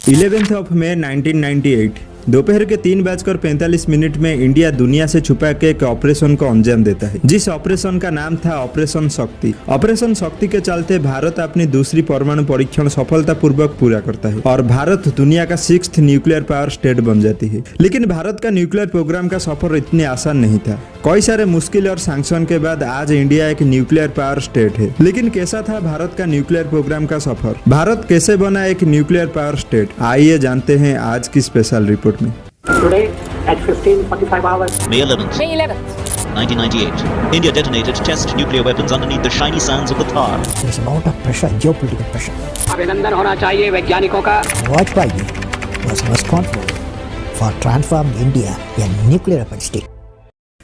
11 मई 1998 दोपहर के 3:45 में इंडिया दुनिया से छुपा के एक ऑपरेशन को अंजाम देता है, जिस ऑपरेशन का नाम था ऑपरेशन शक्ति। ऑपरेशन शक्ति के चलते भारत अपनी दूसरी परमाणु परीक्षण सफलतापूर्वक पूरा करता है और भारत दुनिया का 6th न्यूक्लियर पावर स्टेट बन जाती है। लेकिन भारत का न्यूक्लियर प्रोग्राम का सफर इतनी आसान नहीं था। कई सारे मुश्किल और सैंक्शन के बाद आज इंडिया एक न्यूक्लियर पावर स्टेट है। लेकिन कैसा था भारत का न्यूक्लियर प्रोग्राम का सफर? भारत कैसे बना एक न्यूक्लियर पावर स्टेट? आइए जानते हैं आज की स्पेशल रिपोर्ट में। Today at 15:45 hours. May 11th, 1998. India detonated test nuclear weapons underneath the shiny sands of the Thar. There's a lot of pressure, geopolitical pressure. अभिनंदन होना चाहिए वैज्ञानिकों का। Vajpayee was responsible for transforming India a nuclear weapon state.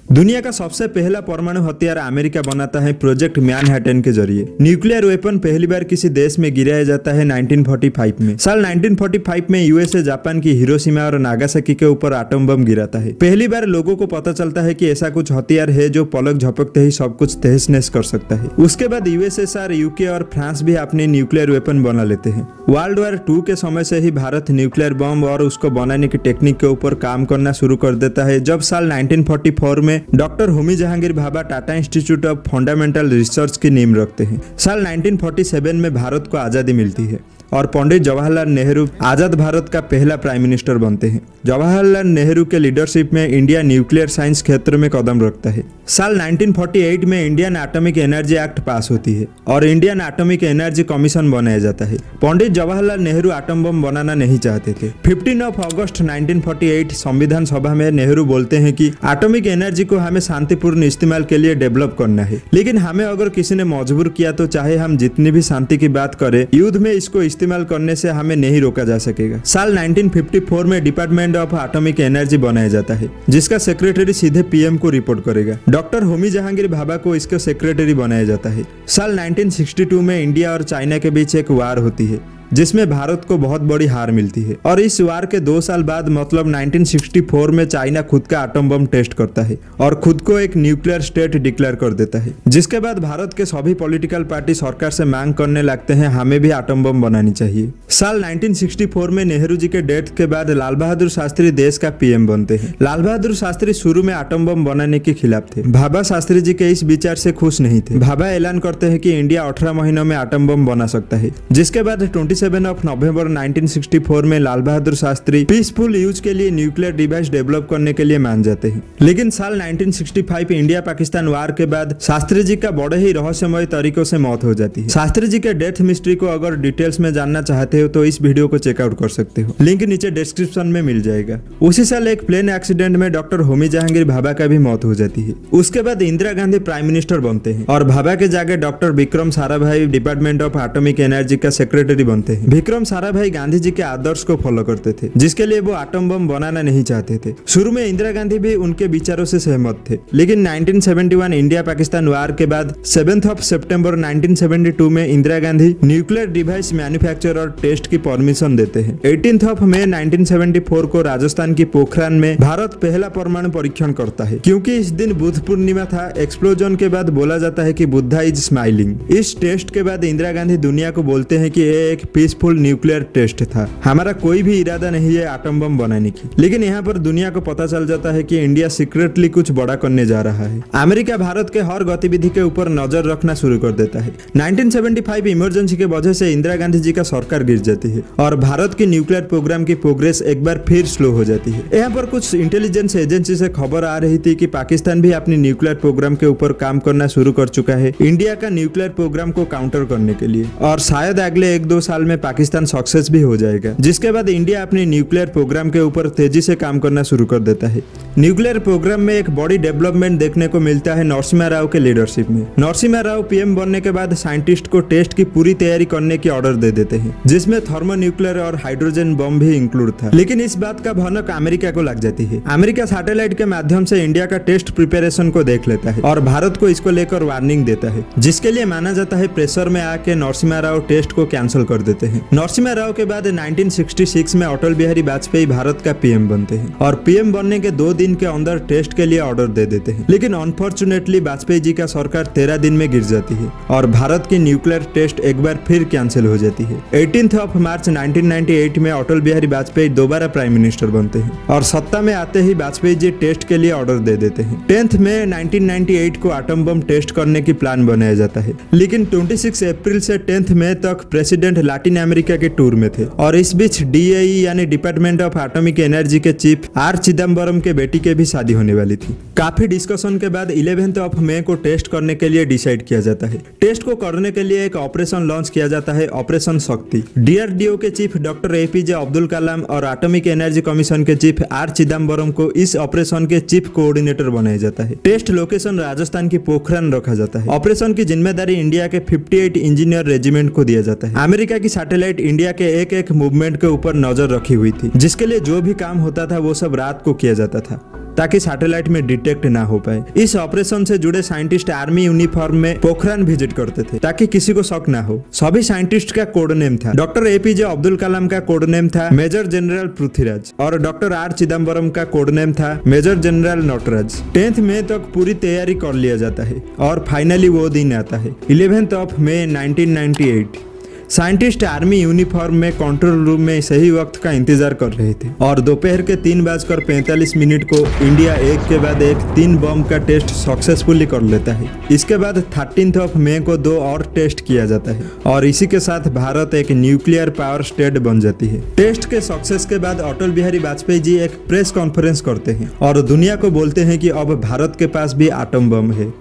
दुनिया का सबसे पहला परमाणु हथियार अमेरिका बनाता है प्रोजेक्ट मैनहट्टन के जरिए। न्यूक्लियर वेपन पहली बार किसी देश में गिराया जाता है 1945 में। साल 1945 में यूएसए जापान की हिरोशिमा और नागासाकी के ऊपर एटम बम गिराता है। पहली बार लोगों को पता चलता है कि ऐसा कुछ हथियार है जो पलक झपकते ही सब कुछ तहस नहस कर सकता है। उसके बाद यूएसएसआर, यूके और फ्रांस भी अपने न्यूक्लियर वेपन बना लेते हैं। वर्ल्ड वॉर 2 के समय से ही भारत न्यूक्लियर बम और उसको बनाने की टेक्निक के ऊपर काम करना शुरू कर देता है। जब साल 1944 में doctor Homi Jahangir Bhabha Tata institute of fundamental research की नींव रखते हैं। साल 1947 में भारत को आज़ादी मिलती है और पंडित जवाहरलाल नेहरू आजाद भारत का पहला प्राइम मिनिस्टर बनते हैं। जवाहरलाल नेहरू के लीडरशिप में इंडिया न्यूक्लियर साइंस क्षेत्र में कदम रखता है। साल 1948 में इंडियन एटॉमिक एनर्जी एक्ट पास होती है और इंडियन एटॉमिक एनर्जी कमीशन बनाया जाता है। पंडित जवाहरलाल नेहरू एटम बम बनाना नहीं चाहते थे। 15 अगस्त 1948 संविधान सभा में नेहरू बोलते हैं कि एटॉमिक एनर्जी को हमें शांतिपूर्ण इस्तेमाल के लिए डेवलप करना है, लेकिन हमें अगर किसी ने मजबूर किया तो चाहे हम जितनी भी शांति की बात करें, युद्ध में इसको इस्तेमाल करने से हमें नहीं रोका जा सकेगा। साल 1954 में डिपार्टमेंट ऑफ एटॉमिक एनर्जी बनाया जाता है, जिसका सेक्रेटरी सीधे पीएम को रिपोर्ट करेगा। डॉक्टर होमी जहांगीर भाभा को इसका सेक्रेटरी बनाया जाता है। साल 1962 में इंडिया और चाइना के बीच एक वार होती है, जिसमें भारत को बहुत बड़ी हार मिलती है और इस वार के 2 साल बाद मतलब 1964 में चाइना खुद का एटम बम टेस्ट करता है और खुद को एक न्यूक्लियर स्टेट डिक्लेयर कर देता है। जिसके बाद भारत के सभी पॉलिटिकल पार्टी सरकार से मांग करने लगते हैं हमें भी एटम बम बनानी चाहिए। साल 1964 में नेहरू जी के डेथ के बाद लाल बहादुर शास्त्री देश का पीएम बनते हैं। लाल बहादुर शास्त्री शुरू में एटम बम बनाने के खिलाफ थे। भाभा शास्त्री जी के इस विचार से खुश नहीं थे। भाभा ऐलान करते हैं कि इंडिया 18 महीनों में एटम बम बना सकता है। जिसके बाद 27 नवंबर 1964 में लाल बहादुर शास्त्री पीसफुल यूज के लिए न्यूक्लियर डिवाइस डेवलप करने के लिए मान जाते हैं। लेकिन साल 1965 इंडिया पाकिस्तान वार के बाद शास्त्री जी का बड़े ही रहस्यमय तरीकों से मौत हो जाती है। शास्त्री जी के डेथ मिस्ट्री को अगर डिटेल्स में जानना चाहते हो तो इस वीडियो को चेकआउट कर सकते हो, लिंक नीचे डिस्क्रिप्शन में मिल जाएगा। उसी साल एक प्लेन एक्सीडेंट में डॉक्टर होमी जहांगीर भाभा का भी मौत हो जाती है। उसके बाद इंदिरा गांधी प्राइम मिनिस्टर बनते हैं और भाभा के जगह doctor Vikram Sarabhai department of atomic energy का सेक्रेटरी बनते हैं। विक्रम साराभाई गांधी जी के आदर्श को फॉलो करते थे, जिसके लिए वो एटम बम बनाना नहीं चाहते थे। शुरू में इंदिरा गांधी भी उनके विचारों से सहमत थे, लेकिन 1971 इंडिया पाकिस्तान वार के बाद 7 सितंबर 1972 में Indira Gandhi nuclear device manufacture और टेस्ट की परमिशन देते हैं। 18 मई 1974 को राजस्थान की पोखरान में भारत पहला परमाणु परीक्षण करता है। क्योंकि इस दिन बुद्ध पूर्णिमा था, एक्सप्लोजन के बाद बोला जाता है कि बुद्धा इज स्माइलिंग। इस टेस्ट के बाद इंदिरा गांधी दुनिया को बोलते हैं कि ये एक पीसफुल न्यूक्लियर टेस्ट था, हमारा कोई भी इरादा नहीं है एटम बम बनाने की। लेकिन यहाँ पर दुनिया को पता चल जाता है कि इंडिया सीक्रेटली कुछ बड़ा करने जा रहा है। अमेरिका भारत के हर गतिविधि के ऊपर नजर रखना शुरू कर देता है। 1975 इमरजेंसी के वजह से इंदिरा गांधी जी का सरकार गिर जाती है और भारत की न्यूक्लियर प्रोग्राम की प्रोग्रेस एक बार फिर स्लो हो जाती है। यहाँ पर कुछ इंटेलिजेंस एजेंसी से खबर आ रही थी कि पाकिस्तान भी अपनी न्यूक्लियर प्रोग्राम के ऊपर काम करना शुरू कर चुका है इंडिया का न्यूक्लियर प्रोग्राम को काउंटर करने के लिए, और शायद अगले 1-2 साल में पाकिस्तान सक्सेस भी हो जाएगा। जिसके बाद इंडिया अपने न्यूक्लियर प्रोग्राम के ऊपर तेजी से काम करना शुरू कर देता है। न्यूक्लियर प्रोग्राम में एक बड़ी डेवलपमेंट देखने को मिलता है नरसिम्हा राव के लीडरशिप में। नरसिम्हा राव पीएम बनने के बाद साइंटिस्ट को टेस्ट की पूरी तैयारी करने की ऑर्डर दे देते हैं, जिसमें थर्मोन्यूक्लियर और हाइड्रोजन बम भी इंक्लूड था। लेकिन इस बात का भनक अमेरिका को लग जाती है। अमेरिका सैटेलाइट के माध्यम से इंडिया का टेस्ट प्रिपरेशन को देख लेता है और भारत को इसको लेकर वार्निंग देता है, जिसके लिए माना जाता है प्रेशर में आके नरसिम्हा राव टेस्ट को कैंसिल कर देते हैं। नरसिम्हा राव के बाद 1966 में अटल बिहारी वाजपेयी भारत का पीएम बनते हैं और पीएम बनने के 2 दिन के अंदर टेस्ट के लिए ऑर्डर दे देते हैं। लेकिन अनफॉर्चुनेटली वाजपेयी जी का सरकार 13 दिन में गिर जाती है और भारत की न्यूक्लियर टेस्ट एक बार फिर कैंसिल हो जाती है। 18 मार्च 1998 में अटल बिहारी वाजपेयी दोबारा प्राइम मिनिस्टर बनते हैं और सत्ता में आते ही वाजपेयी जी टेस्ट के लिए ऑर्डर दे देते हैं। 10 मई 1998 को एटम बम टेस्ट करने की प्लान बनाया जाता है, लेकिन 26 अप्रैल से 10 मई तक प्रेसिडेंट लैटिन अमेरिका के टूर में थे और इस बीच DAE यानी डिपार्टमेंट ऑफ एटॉमिक एनर्जी के चीफ आर चिदम्बरम के बेटी के भी शादी होने वाली थी। काफी डिस्कशन के बाद 11 मई को टेस्ट करने के लिए डिसाइड किया जाता है। टेस्ट को करने के लिए एक ऑपरेशन लॉन्च किया जाता है, ऑपरेशन शक्ति। DRDO के chief doctor APJ Abdul Kalam और एटॉमिक एनर्जी कमीशन के चीफ आर चिदम्बरम को इस ऑपरेशन के चीफ कोऑर्डिनेटर बनाया जाता है। टेस्ट लोकेशन राजस्थान की पोखरण रखा जाता है। ऑपरेशन की जिम्मेदारी इंडिया के 58 इंजीनियर रेजिमेंट को दिया जाता है। अमेरिका की सैटेलाइट इंडिया के एक मूवमेंट के ऊपर नजर रखी हुई थी, जिसके लिए जो भी काम होता था वो सब रात को किया जाता था ताकि सैटेलाइट में डिटेक्ट ना हो पाए। इस ऑपरेशन से जुड़े साइंटिस्ट आर्मी यूनिफॉर्म में पोखरण विजिट करते थे ताकि किसी को शक ना हो। सभी साइंटिस्ट का कोड नेम था। डॉक्टर APJ अब्दुल कलाम का कोड नेम था मेजर जनरल पृथ्वीराज और डॉक्टर आर चिदम्बरम का कोड नेम था मेजर जनरल नटराज। 10 मई तक पूरी तैयारी कर लिया जाता है और फाइनली वो दिन आता है 11 मई 1998। साइंटिस्ट आर्मी यूनिफॉर्म में कंट्रोल रूम में सही वक्त का इंतजार कर रहे थे और दोपहर के 3:45 को इंडिया एक के बाद एक 3 बम का टेस्ट सक्सेसफुली कर लेता है। इसके बाद 13 मई को 2 और टेस्ट किया जाता है और इसी के साथ भारत एक न्यूक्लियर पावर स्टेट बन जाती है। टेस्ट के सक्सेस के बाद अटल बिहारी वाजपेयी जी एक प्रेस कॉन्फ्रेंस करते हैं और दुनिया को बोलते हैं कि अब भारत के पास भी एटम बम है।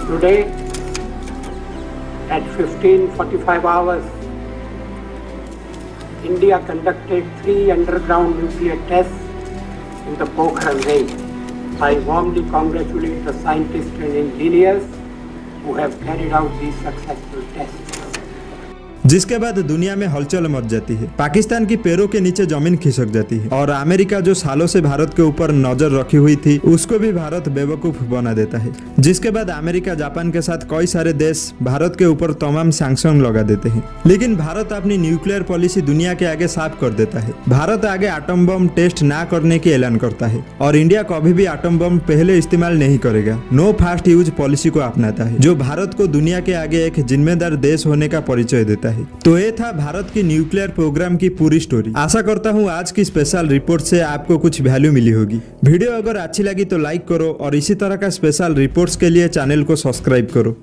Today, at 15:45 hours, India conducted 3 underground nuclear tests in the Pokhran range. I warmly congratulate the scientists and engineers who have carried out these successful tests. जिसके बाद दुनिया में हलचल मच जाती है। पाकिस्तान की पैरों के नीचे जमीन खिसक जाती है और अमेरिका जो सालों से भारत के ऊपर नजर रखी हुई थी उसको भी भारत बेवकूफ बना देता है। जिसके बाद अमेरिका जापान के साथ कई सारे देश भारत के ऊपर तमाम सैंक्शन लगा देते हैं। लेकिन भारत अपनी न्यूक्लियर पॉलिसी दुनिया के आगे साफ कर देता है। भारत आगे एटम बम टेस्ट ना करने की ऐलान करता है और इंडिया कभी भी एटम बम पहले इस्तेमाल नहीं करेगा। नो फास्ट यूज पॉलिसी को अपनाता है, जो भारत को दुनिया के आगे एक जिम्मेदार देश होने का परिचय देता है। तो ये था भारत की न्यूक्लियर प्रोग्राम की पूरी स्टोरी। आशा करता हूँ आज की स्पेशल रिपोर्ट से आपको कुछ वैल्यू मिली होगी। वीडियो अगर अच्छी लगी तो लाइक करो और इसी तरह का स्पेशल रिपोर्ट्स के लिए चैनल को सब्सक्राइब करो।